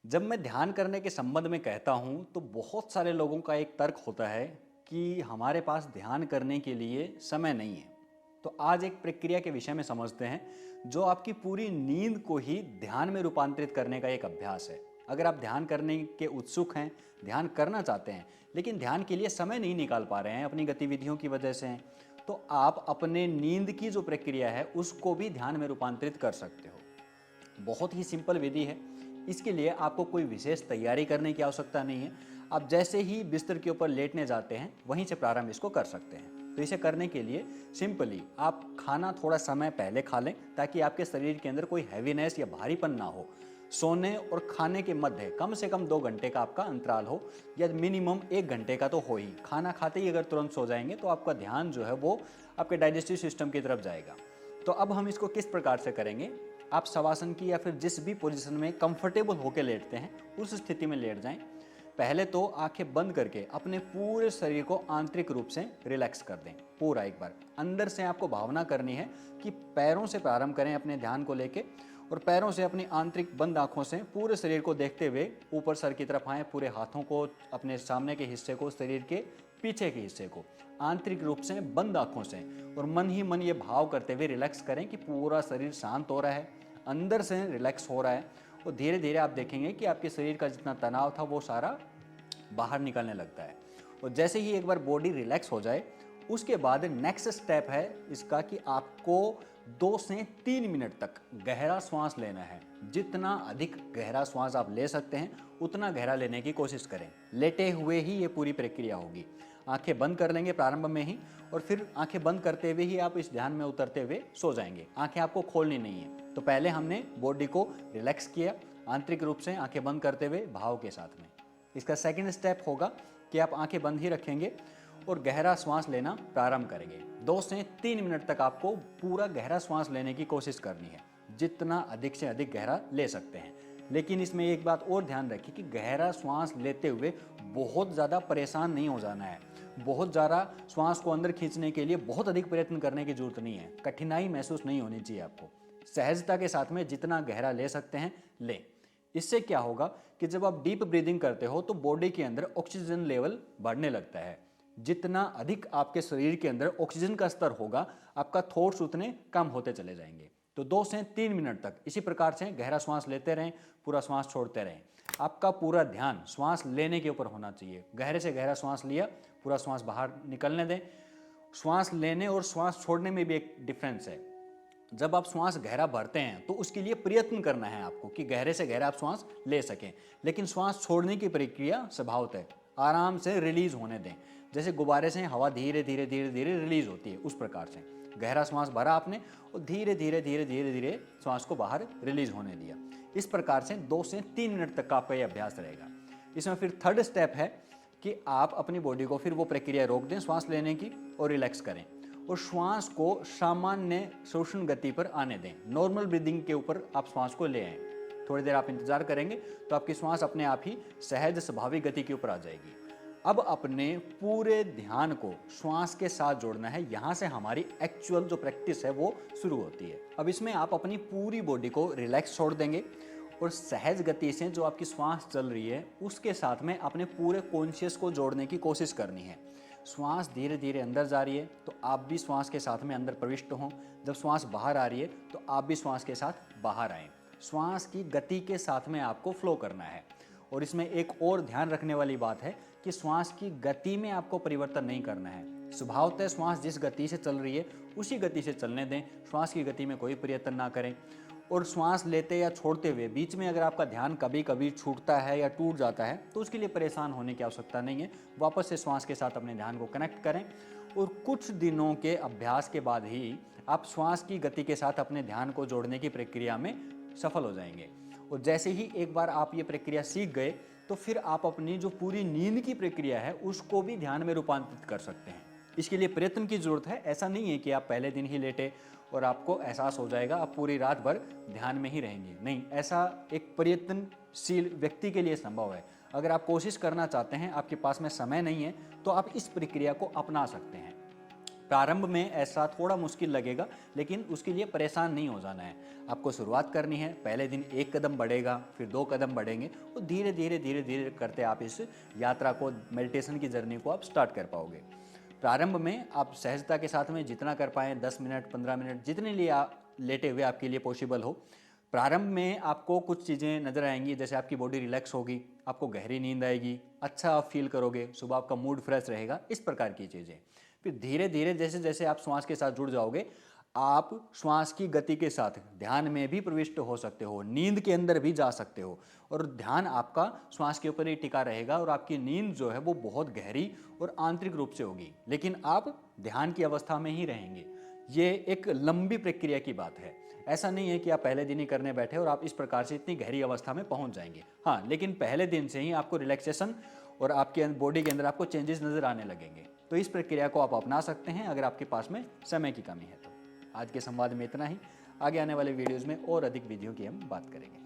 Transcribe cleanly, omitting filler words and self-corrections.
जब मैं ध्यान करने के संबंध में कहता हूँ तो बहुत सारे लोगों का एक तर्क होता है कि हमारे पास ध्यान करने के लिए समय नहीं है। तो आज एक प्रक्रिया के विषय में समझते हैं जो आपकी पूरी नींद को ही ध्यान में रूपांतरित करने का एक अभ्यास है। अगर आप ध्यान करने के उत्सुक हैं, ध्यान करना चाहते हैं लेकिन ध्यान के लिए समय नहीं निकाल पा रहे हैं, अपनी गतिविधियों की वजह से हैं, तो आप अपने नींद की जो प्रक्रिया है उसको भी ध्यान में रूपांतरित कर सकते हो। बहुत ही सिंपल विधि है। इसके लिए आपको कोई विशेष तैयारी करने की आवश्यकता नहीं है। आप जैसे ही बिस्तर के ऊपर लेटने जाते हैं वहीं से प्रारंभ इसको कर सकते हैं। तो इसे करने के लिए सिंपली आप खाना थोड़ा समय पहले खा लें ताकि आपके शरीर के अंदर कोई हैवीनेस या भारीपन ना हो। सोने और खाने के मध्य कम से कम 2 घंटे का आपका अंतराल हो या मिनिमम 1 घंटे का तो हो ही। खाना खाते ही अगर तुरंत सो जाएंगे तो आपका ध्यान जो है वो आपके डाइजेस्टिव सिस्टम की तरफ जाएगा। तो अब हम इसको किस प्रकार से करेंगे। आप शवासन की या फिर जिस भी पोजीशन में कंफर्टेबल होकर लेटते हैं उस स्थिति में लेट जाएं। पहले तो आंखें बंद करके अपने पूरे शरीर को आंतरिक रूप से रिलैक्स कर दें। पूरा एक बार अंदर से आपको भावना करनी है कि पैरों से प्रारंभ करें अपने ध्यान को लेके और पैरों से अपनी आंतरिक बंद आंखों से पूरे शरीर को देखते हुए ऊपर सर की तरफ आएँ। पूरे हाथों को, अपने सामने के हिस्से को, शरीर के पीछे के हिस्से को आंतरिक रूप से बंद आंखों से और मन ही मन ये भाव करते हुए रिलैक्स करें कि पूरा शरीर शांत हो रहा है, अंदर से रिलैक्स हो रहा है। और धीरे धीरे आप देखेंगे कि आपके शरीर का जितना तनाव था वो सारा बाहर निकलने लगता है। और जैसे ही एक बार बॉडी रिलैक्स हो जाए उसके बाद नेक्स्ट स्टेप है इसका कि आपको 2 से 3 मिनट तक गहरा श्वास लेना है। जितना अधिक गहरा श्वास आप ले सकते हैं उतना गहरा लेने की कोशिश करें। लेटे हुए ही ये पूरी प्रक्रिया होगी। आंखें बंद कर लेंगे प्रारंभ में ही और फिर आंखें बंद करते हुए ही आप इस ध्यान में उतरते हुए सो जाएंगे। आंखें आपको खोलनी नहीं है। तो पहले हमने बॉडी को रिलैक्स किया आंतरिक रूप से आंखें बंद करते हुए भाव के साथ में। इसका सेकंड स्टेप होगा कि आप आंखें बंद ही रखेंगे और गहरा श्वास लेना प्रारंभ करेंगे। 2 से 3 मिनट तक आपको पूरा गहरा श्वास लेने की कोशिश करनी है, जितना अधिक से अधिक गहरा ले सकते हैं। लेकिन इसमें एक बात और ध्यान रखिए कि गहरा श्वास लेते हुए बहुत ज़्यादा परेशान नहीं हो जाना है। बहुत ज़्यादा श्वास को अंदर खींचने के लिए बहुत अधिक प्रयत्न करने की जरूरत नहीं है। कठिनाई महसूस नहीं होनी चाहिए आपको। सहजता के साथ में जितना गहरा ले सकते हैं लें। इससे क्या होगा कि जब आप डीप ब्रीदिंग करते हो तो बॉडी के अंदर ऑक्सीजन लेवल बढ़ने लगता है। जितना अधिक आपके शरीर के अंदर ऑक्सीजन का स्तर होगा आपका थॉट्स उतने कम होते चले जाएंगे। तो 2 से 3 मिनट तक इसी प्रकार से गहरा श्वास लेते रहें, पूरा श्वास छोड़ते रहें। आपका पूरा ध्यान श्वास लेने के ऊपर होना चाहिए। गहरे से गहरा श्वास लिया, पूरा श्वास बाहर निकलने दें। श्वास लेने और श्वास छोड़ने में भी एक डिफरेंस है। जब आप श्वास गहरा भरते हैं तो उसके लिए प्रयत्न करना है आपको कि गहरे से गहरा आप श्वास ले सकें। लेकिन श्वास छोड़ने की प्रक्रिया स्वभावतः आराम से रिलीज होने दें। जैसे गुब्बारे से हवा धीरे धीरे धीरे धीरे रिलीज होती है उस प्रकार से गहरा श्वास भरा आपने और धीरे धीरे धीरे धीरे धीरे श्वास को बाहर रिलीज होने दिया। इस प्रकार से 2 से 3 मिनट तक का आपका यह अभ्यास रहेगा। इसमें फिर थर्ड स्टेप है कि आप अपनी बॉडी को फिर वो प्रक्रिया रोक दें श्वास लेने की और रिलैक्स करें और श्वास को सामान्य शोषण गति पर आने दें। नॉर्मल ब्रीदिंग के ऊपर आप श्वास को ले आएं। थोड़ी देर आप इंतजार करेंगे तो आपकी श्वास अपने आप ही सहज स्वाभाविक गति के ऊपर आ जाएगी। अब अपने पूरे ध्यान को श्वास के साथ जोड़ना है। यहाँ से हमारी एक्चुअल जो प्रैक्टिस है वो शुरू होती है। अब इसमें आप अपनी पूरी बॉडी को रिलैक्स छोड़ देंगे और सहज गति से जो आपकी श्वास चल रही है उसके साथ में अपने पूरे कॉन्शियस को जोड़ने की कोशिश करनी है। श्वास धीरे धीरे अंदर जा रही है तो आप भी श्वास के साथ में अंदर प्रविष्ट हों। जब श्वास बाहर आ रही है तो आप भी श्वास के साथ बाहर आएँ। श्वास की गति के साथ में आपको फ्लो करना है। और इसमें एक और ध्यान रखने वाली बात है कि श्वास की गति में आपको परिवर्तन नहीं करना है। स्वभावतः श्वास जिस गति से चल रही है उसी गति से चलने दें। श्वास की गति में कोई परिवर्तन ना करें। और श्वास लेते या छोड़ते हुए बीच में अगर आपका ध्यान कभी कभी छूटता है या टूट जाता है तो उसके लिए परेशान होने की आवश्यकता नहीं है। वापस से श्वास के साथ अपने ध्यान को कनेक्ट करें और कुछ दिनों के अभ्यास के बाद ही आप श्वास की गति के साथ अपने ध्यान को जोड़ने की प्रक्रिया में सफल हो जाएंगे। और जैसे ही एक बार आप ये प्रक्रिया सीख गए तो फिर आप अपनी जो पूरी नींद की प्रक्रिया है उसको भी ध्यान में रूपांतरित कर सकते हैं। इसके लिए प्रयत्न की जरूरत है। ऐसा नहीं है कि आप पहले दिन ही लेटे और आपको एहसास हो जाएगा आप पूरी रात भर ध्यान में ही रहेंगे। नहीं, ऐसा एक प्रयत्नशील व्यक्ति के लिए संभव है। अगर आप कोशिश करना चाहते हैं, आपके पास में समय नहीं है, तो आप इस प्रक्रिया को अपना सकते हैं। प्रारंभ में ऐसा थोड़ा मुश्किल लगेगा, लेकिन उसके लिए परेशान नहीं हो जाना है। आपको शुरुआत करनी है, पहले दिन 1 कदम बढ़ेगा, फिर 2 कदम बढ़ेंगे और धीरे धीरे धीरे धीरे करते आप इस यात्रा को, मेडिटेशन की जर्नी को आप स्टार्ट कर पाओगे। प्रारंभ में आप सहजता के साथ में जितना कर पाएँ, 10 मिनट 15 मिनट जितने लिए आप लेटे हुए आपके लिए पॉसिबल हो। प्रारंभ में आपको कुछ चीज़ें नज़र आएंगी, जैसे आपकी बॉडी रिलैक्स होगी, आपको गहरी नींद आएगी, अच्छा आप फील करोगे, सुबह आपका मूड फ्रेश रहेगा, इस प्रकार की चीज़ें। फिर धीरे धीरे जैसे जैसे आप श्वास के साथ जुड़ जाओगे, आप श्वास की गति के साथ ध्यान में भी प्रविष्ट हो सकते हो, नींद के अंदर भी जा सकते हो और ध्यान आपका श्वास के ऊपर ही टिका रहेगा और आपकी नींद जो है वो बहुत गहरी और आंतरिक रूप से होगी, लेकिन आप ध्यान की अवस्था में ही रहेंगे। ये एक लंबी प्रक्रिया की बात है। ऐसा नहीं है कि आप पहले दिन ही करने बैठे और आप इस प्रकार से इतनी गहरी अवस्था में पहुंच जाएंगे। हाँ, लेकिन पहले दिन से ही आपको रिलैक्सेशन और आपके बॉडी के अंदर आपको चेंजेस नज़र आने लगेंगे। तो इस प्रक्रिया को आप अपना सकते हैं अगर आपके पास में समय की कमी है तो। आज के संवाद में इतना ही। आगे आने वाले वीडियोज़ में और अधिक विधियों की हम बात करेंगे।